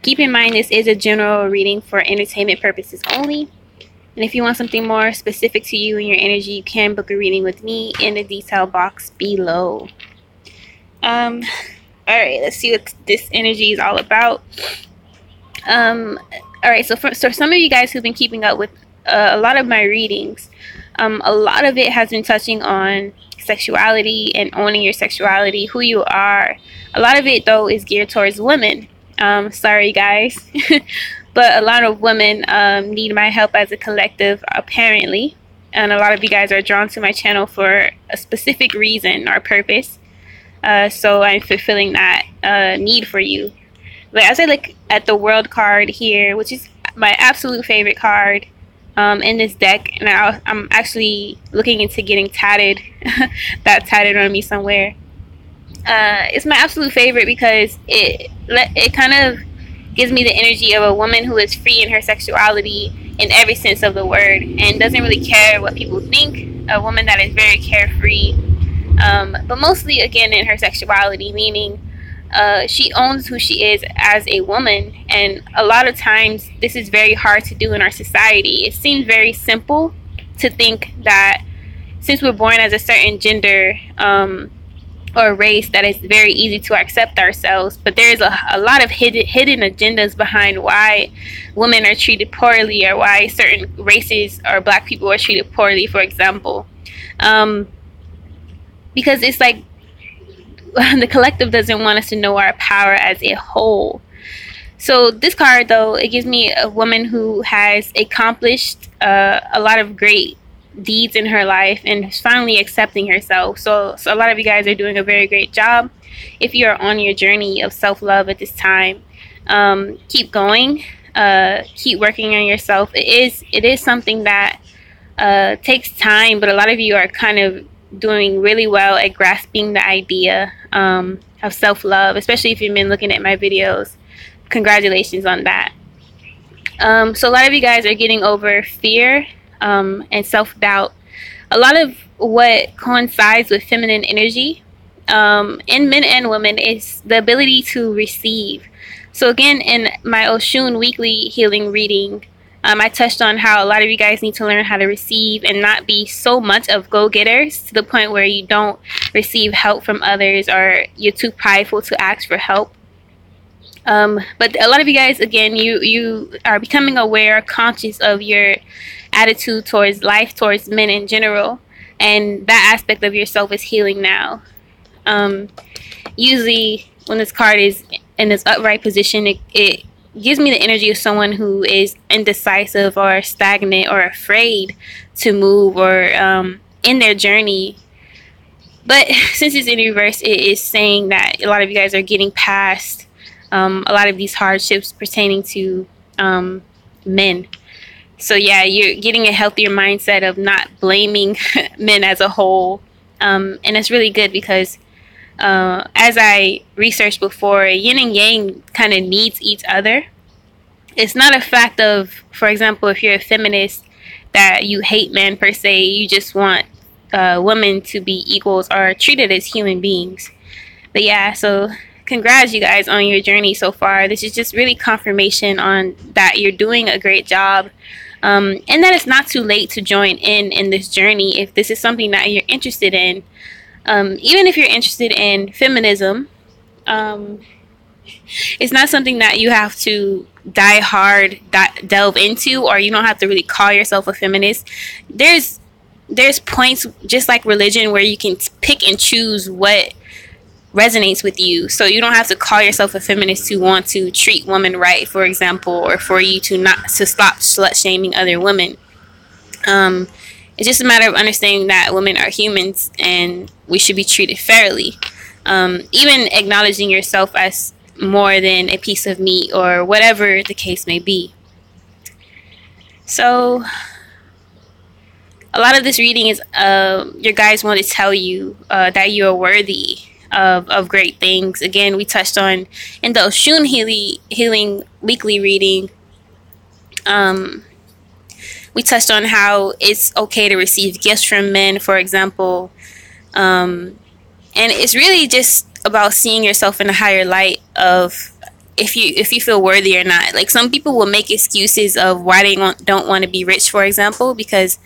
Keep in mind this is a general reading for entertainment purposes only. And if you want something more specific to you and your energy, you can book a reading with me in the detail box below. Alright, let's see what this energy is all about. Alright, so for some of you guys who've been keeping up with a lot of my readings, a lot of it has been touching on sexuality and owning your sexuality, who you are. A lot of it, though, is geared towards women. Sorry, guys. But a lot of women need my help as a collective, apparently. And a lot of you guys are drawn to my channel for a specific reason or purpose. So I'm fulfilling that need for you. But as I look at the World card here, which is my absolute favorite card in this deck, and I'm actually looking into getting tatted. That tatted on me somewhere. It's my absolute favorite because it kind of gives me the energy of a woman who is free in her sexuality in every sense of the word and doesn't really care what people think. A woman that is very carefree, but mostly, again, in her sexuality, meaning she owns who she is as a woman. And a lot of times this is very hard to do in our society. It seems very simple to think that since we're born as a certain gender or race, that it's very easy to accept ourselves, but there's a lot of hidden agendas behind why women are treated poorly, or why certain races or black people are treated poorly, for example. Because it's like the collective doesn't want us to know our power as a whole. So this card, though, it gives me a woman who has accomplished a lot of great deeds in her life and is finally accepting herself. So a lot of you guys are doing a very great job. If you are on your journey of self-love at this time, keep going, keep working on yourself. It is something that takes time, but a lot of you are kind of doing really well at grasping the idea of self-love, especially if you've been looking at my videos. Congratulations on that. So a lot of you guys are getting over fear and self-doubt. A lot of what coincides with feminine energy in men and women is the ability to receive. So again, in my Oshun weekly healing reading, I touched on how a lot of you guys need to learn how to receive and not be so much of go-getters to the point where you don't receive help from others or you're too prideful to ask for help. But a lot of you guys, again, you are becoming aware, conscious of your attitude towards life, towards men in general, and that aspect of yourself is healing now. Usually when this card is in this upright position, it gives me the energy of someone who is indecisive or stagnant or afraid to move or in their journey. But since it's in reverse, it is saying that a lot of you guys are getting past a lot of these hardships pertaining to men. So yeah, you're getting a healthier mindset of not blaming men as a whole. And it's really good because as I researched before, yin and yang kind of needs each other. It's not a fact of, for example, if you're a feminist, that you hate men per se. You just want women to be equals or treated as human beings. But yeah, so congrats you guys on your journey so far. This is just really confirmation on that you're doing a great job. And that it's not too late to join in this journey if this is something that you're interested in. Even if you're interested in feminism, it's not something that you have to delve into, or you don't have to really call yourself a feminist. There's points, just like religion, where you can pick and choose what resonates with you. So you don't have to call yourself a feminist to want to treat women right, for example, or for you to stop slut shaming other women. It's just a matter of understanding that women are humans and we should be treated fairly. Even acknowledging yourself as more than a piece of meat or whatever the case may be. So a lot of this reading is your guides want to tell you that you are worthy of great things. Again, we touched on in the Oshun healing weekly reading, we touched on how it's okay to receive gifts from men, for example, and it's really just about seeing yourself in a higher light of if you feel worthy or not. Like, some people will make excuses of why they don't want to be rich, for example, because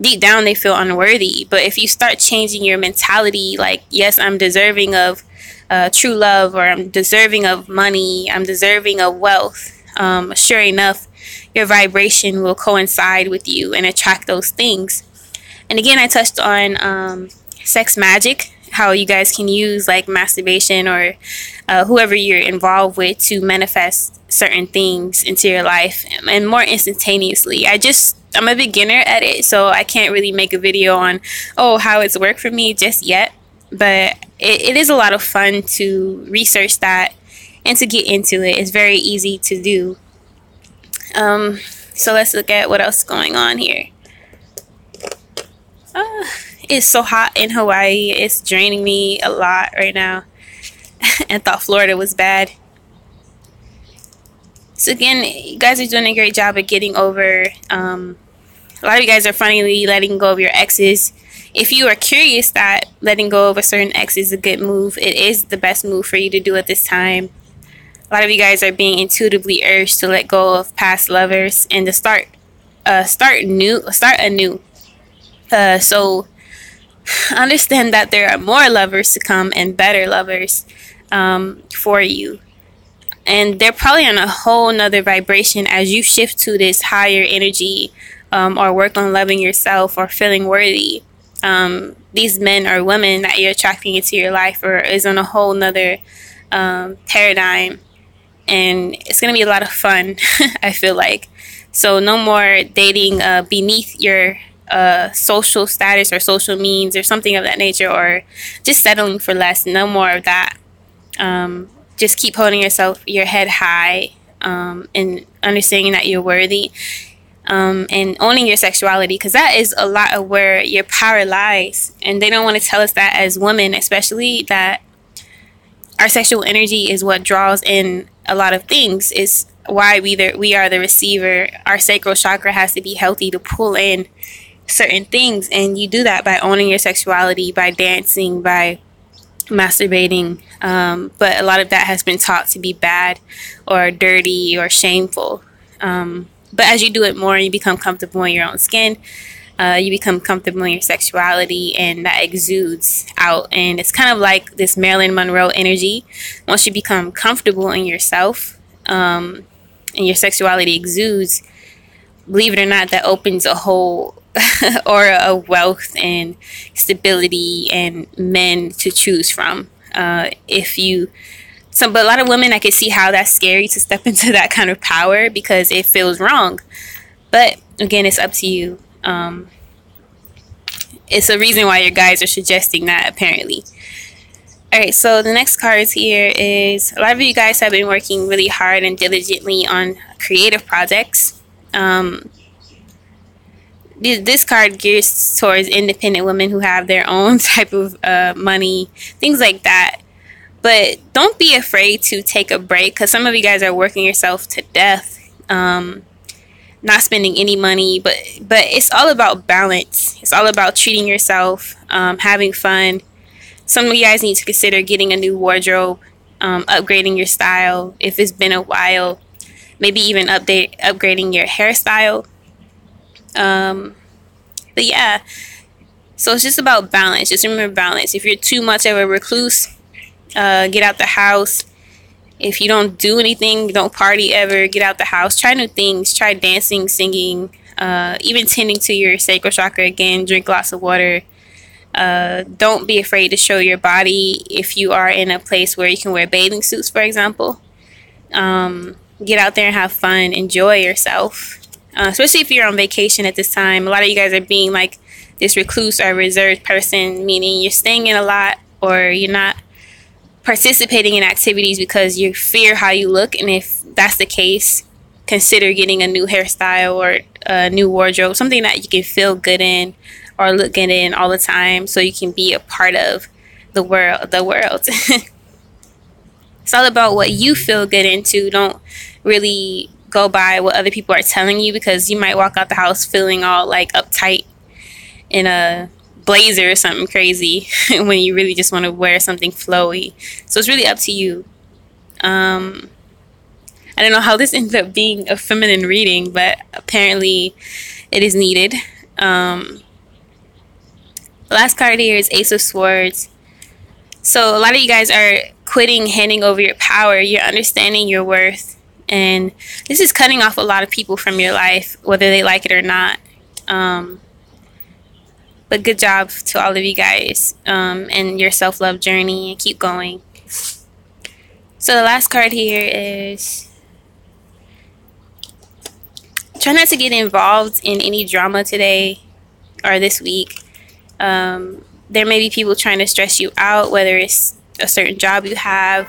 deep down they feel unworthy. But if you start changing your mentality, like, yes, I'm deserving of true love, or I'm deserving of money, I'm deserving of wealth, sure enough, your vibration will coincide with you and attract those things. And again, I touched on sex magic, how you guys can use like masturbation or whoever you're involved with to manifest certain things into your life and more instantaneously. I'm a beginner at it, so I can't really make a video on how it's worked for me just yet, but it is a lot of fun to research that and to get into it. It's very easy to do. So let's look at what else is going on here. It's so hot in Hawaii. It's draining me a lot right now. I thought Florida was bad. So again, you guys are doing a great job of getting over. A lot of you guys are finally letting go of your exes. If you are curious that letting go of a certain ex is a good move, it is the best move for you to do at this time. A lot of you guys are being intuitively urged to let go of past lovers and to start anew. So understand that there are more lovers to come and better lovers for you. And they're probably on a whole nother vibration as you shift to this higher energy, or work on loving yourself or feeling worthy. These men or women that you're attracting into your life is on a whole nother paradigm. And it's going to be a lot of fun, I feel like. So no more dating beneath your social status or social means or something of that nature, or just settling for less. No more of that. Just keep holding your head high, and understanding that you're worthy, and owning your sexuality, because that is a lot of where your power lies. And they don't want to tell us that as women, especially, that our sexual energy is what draws in a lot of things. Is why we are the receiver. Our sacral chakra has to be healthy to pull in certain things, and you do that by owning your sexuality, by dancing, by masturbating. But a lot of that has been taught to be bad or dirty or shameful. But as you do it more, you become comfortable in your own skin. You become comfortable in your sexuality, and that exudes out. And it's kind of like this Marilyn Monroe energy. Once you become comfortable in yourself, and your sexuality exudes, believe it or not, that opens a whole aura of wealth and stability and men to choose from. But a lot of women, I can see how that's scary to step into that kind of power because it feels wrong. But again, it's up to you. It's a reason why your guys are suggesting that, apparently. Alright, so the next card here is, a lot of you guys have been working really hard and diligently on creative projects. This card gears towards independent women who have their own type of money, things like that. But don't be afraid to take a break, because some of you guys are working yourself to death, not spending any money. But it's all about balance. It's all about treating yourself, having fun. Some of you guys need to consider getting a new wardrobe, upgrading your style if it's been a while. Maybe even upgrading your hairstyle. But yeah, so it's just about balance. Just remember balance. If you're too much of a recluse, get out the house. If you don't do anything, don't party ever, get out the house. Try new things. Try dancing, singing, even tending to your sacral chakra again. Drink lots of water. Don't be afraid to show your body if you are in a place where you can wear bathing suits, for example. Get out there and have fun. Enjoy yourself. Especially if you're on vacation at this time. A lot of you guys are being like this recluse or reserved person, meaning you're staying in a lot, or you're not participating in activities because you fear how you look. And if that's the case, consider getting a new hairstyle or a new wardrobe, something that you can feel good in or look good in all the time, so you can be a part of the world. It's all about what you feel good into. Don't really go by what other people are telling you, because you might walk out the house feeling all like uptight in a blazer or something crazy when you really just want to wear something flowy. So it's really up to you. I don't know how this ended up being a feminine reading, but apparently it is needed. The last card here is Ace of Swords. So a lot of you guys are quitting handing over your power. You're understanding your worth. And this is cutting off a lot of people from your life, whether they like it or not. But good job to all of you guys and your self-love journey, and keep going. So the last card here is, try not to get involved in any drama today or this week. There may be people trying to stress you out, whether it's a certain job you have.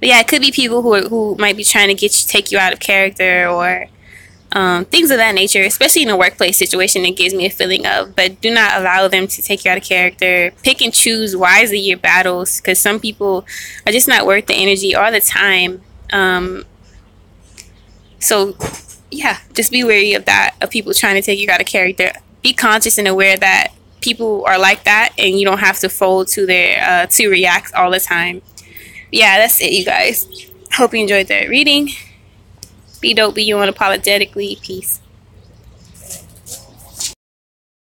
But yeah, it could be people who might be trying to take you out of character, or things of that nature, especially in a workplace situation. It gives me a feeling of, but do not allow them to take you out of character. Pick and choose wisely your battles, because some people are just not worth the energy or the time. So yeah, just be wary of that, of people trying to take you out of character. Be conscious and aware that people are like that, and you don't have to fold to their to react all the time. Yeah, that's it, you guys. Hope you enjoyed the reading. Be dope, be you unapologetically. Peace.